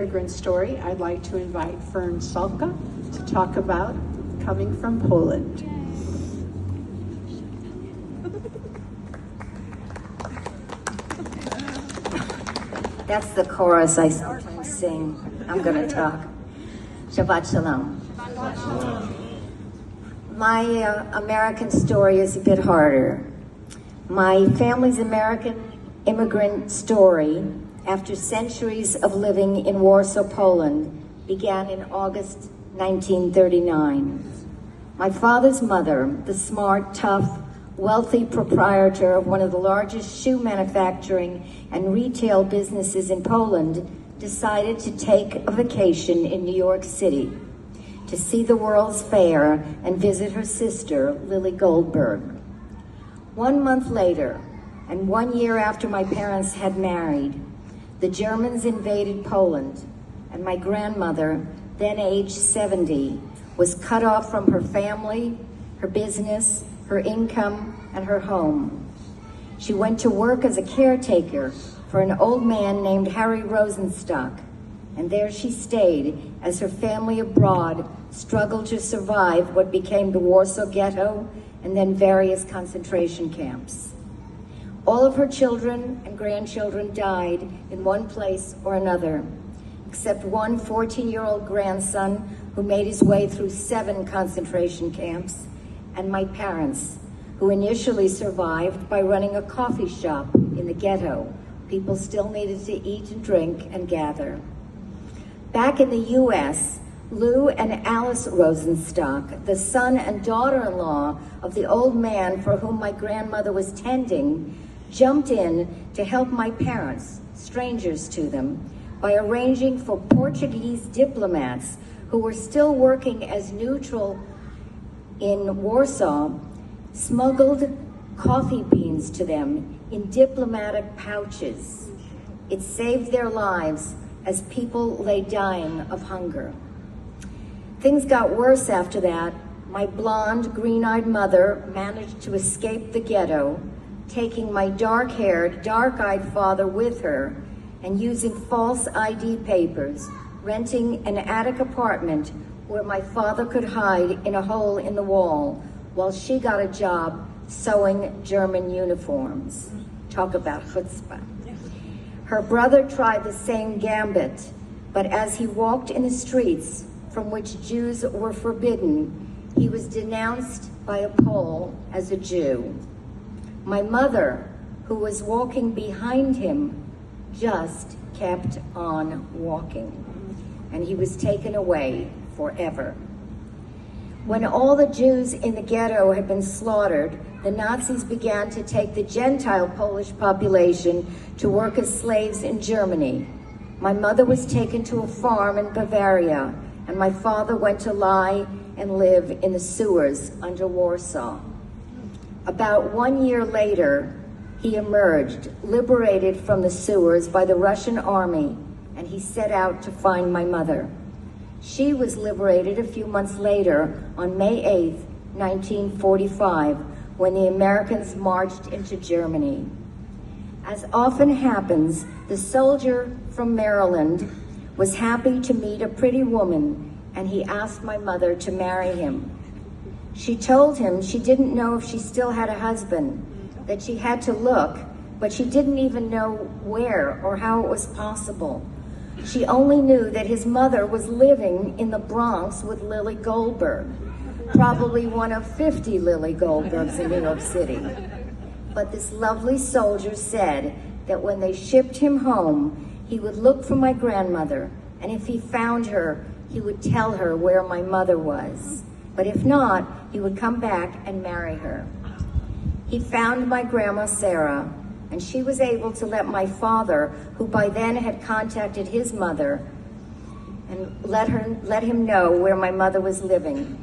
Immigrant story, I'd like to invite Fern Salka to talk about coming from Poland. That's the chorus I sometimes sing. I'm going to talk. Shabbat Shalom. My American story is a bit harder. My family's American immigrant story, after centuries of living in Warsaw, Poland, began in August 1939. My father's mother, the smart, tough, wealthy proprietor of one of the largest shoe manufacturing and retail businesses in Poland, decided to take a vacation in New York City to see the World's Fair and visit her sister, Lily Goldberg. 1 month later, and 1 year after my parents had married, the Germans invaded Poland, and my grandmother, then aged 70, was cut off from her family, her business, her income, and her home. She went to work as a caretaker for an old man named Harry Rosenstock, and there she stayed as her family abroad struggled to survive what became the Warsaw Ghetto and then various concentration camps. All of her children and grandchildren died in one place or another, except one 14-year-old grandson who made his way through 7 concentration camps, and my parents, who initially survived by running a coffee shop in the ghetto. People still needed to eat and drink and gather. Back in the US, Lou and Alice Rosenstock, the son and daughter-in-law of the old man for whom my grandmother was tending, jumped in to help my parents, strangers to them, by arranging for Portuguese diplomats who were still working as neutral in Warsaw, smuggled coffee beans to them in diplomatic pouches. It saved their lives as people lay dying of hunger. Things got worse after that. My blonde, green-eyed mother managed to escape the ghetto, taking my dark-haired, dark-eyed father with her and using false ID papers, renting an attic apartment where my father could hide in a hole in the wall while she got a job sewing German uniforms. Talk about chutzpah. Her brother tried the same gambit, but as he walked in the streets from which Jews were forbidden, he was denounced by a Pole as a Jew. My mother, who was walking behind him, just kept on walking, and he was taken away forever. When all the Jews in the ghetto had been slaughtered, the Nazis began to take the Gentile Polish population to work as slaves in Germany. My mother was taken to a farm in Bavaria, and my father went to lie and live in the sewers under Warsaw. About 1 year later, he emerged, liberated from the sewers by the Russian army, and he set out to find my mother. She was liberated a few months later on May 8th, 1945, when the Americans marched into Germany. As often happens, the soldier from Maryland was happy to meet a pretty woman, and he asked my mother to marry him. She told him she didn't know if she still had a husband, that she had to look, but she didn't even know where or how it was possible. She only knew that his mother was living in the Bronx with Lily Goldberg, probably one of 50 Lily Goldbergs in New York City. But this lovely soldier said that when they shipped him home, he would look for my grandmother, and if he found her, he would tell her where my mother was. But if not, he would come back and marry her. He found my grandma Sarah, and she was able to let my father, who by then had contacted his mother, and let him know where my mother was living.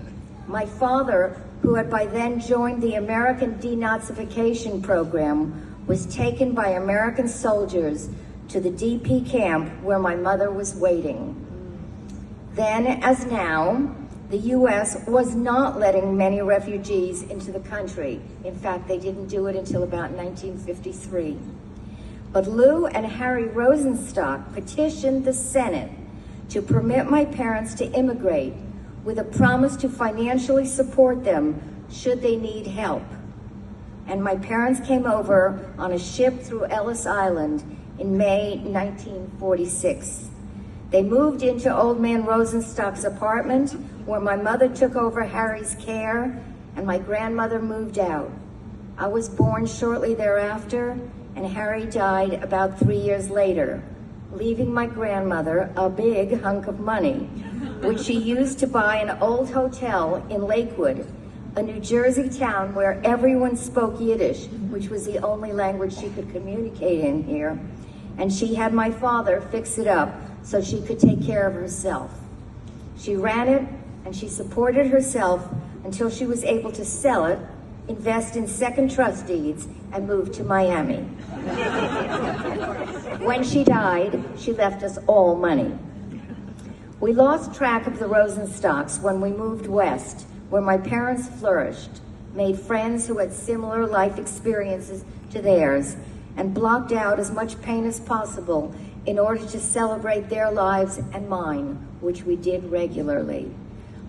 My father, who had by then joined the American denazification program, was taken by American soldiers to the DP camp where my mother was waiting. Then, as now, the U.S. was not letting many refugees into the country. In fact, they didn't do it until about 1953. But Lou and Harry Rosenstock petitioned the Senate to permit my parents to immigrate with a promise to financially support them should they need help. And my parents came over on a ship through Ellis Island in May 1946. They moved into Old Man Rosenstock's apartment, where my mother took over Harry's care and my grandmother moved out. I was born shortly thereafter, and Harry died about 3 years later, leaving my grandmother a big hunk of money, which she used to buy an old hotel in Lakewood, a New Jersey town where everyone spoke Yiddish, which was the only language she could communicate in here. And she had my father fix it up so she could take care of herself. She ran it and she supported herself until she was able to sell it, invest in second trust deeds, and move to Miami. When she died, she left us all money. We lost track of the Rosenstocks when we moved west, where my parents flourished, made friends who had similar life experiences to theirs, and blocked out as much pain as possible in order to celebrate their lives and mine, which we did regularly.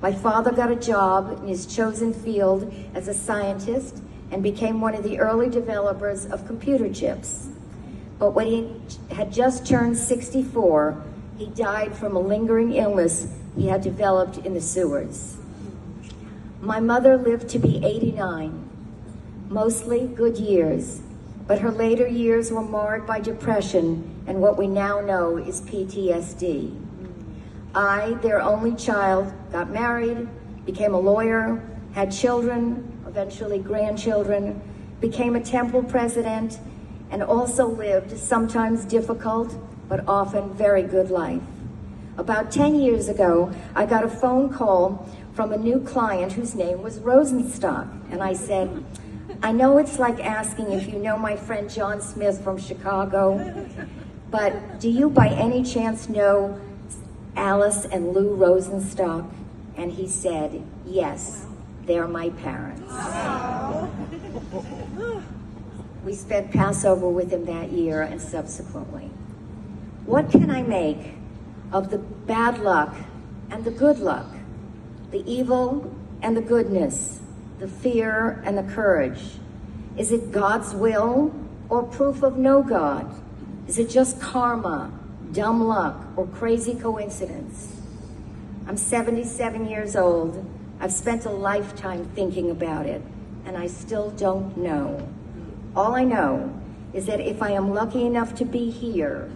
My father got a job in his chosen field as a scientist and became one of the early developers of computer chips. But when he had just turned 64, he died from a lingering illness he had developed in the sewers. My mother lived to be 89, mostly good years, but her later years were marred by depression and what we now know is PTSD. I, their only child, got married, became a lawyer, had children, eventually grandchildren, became a temple president, and also lived a sometimes difficult, but often very good life. About 10 years ago, I got a phone call from a new client whose name was Rosenstock, and I said, I know it's like asking if you know my friend John Smith from Chicago, but do you by any chance know Alice and Lou Rosenstock? And he said, yes, they're my parents. We spent Passover with him that year and subsequently. What can I make of the bad luck and the good luck, the evil and the goodness, the fear and the courage? Is it God's will or proof of no God? Is it just karma, dumb luck, or crazy coincidence? I'm 77 years old. I've spent a lifetime thinking about it, and I still don't know. All I know is that if I am lucky enough to be here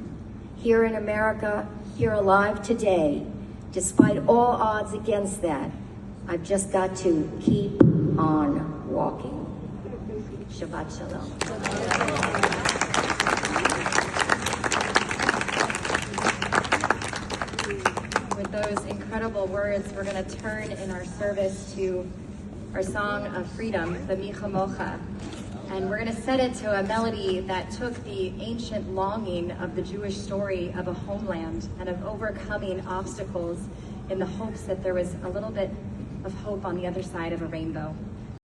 in America, here alive today, despite all odds against that, I've just got to keep on walking. Shabbat Shalom. With those incredible words, we're going to turn in our service to our song of freedom, the Mi Chamocha. And we're going to set it to a melody that took the ancient longing of the Jewish story of a homeland and of overcoming obstacles in the hopes that there was a little bit of hope on the other side of a rainbow.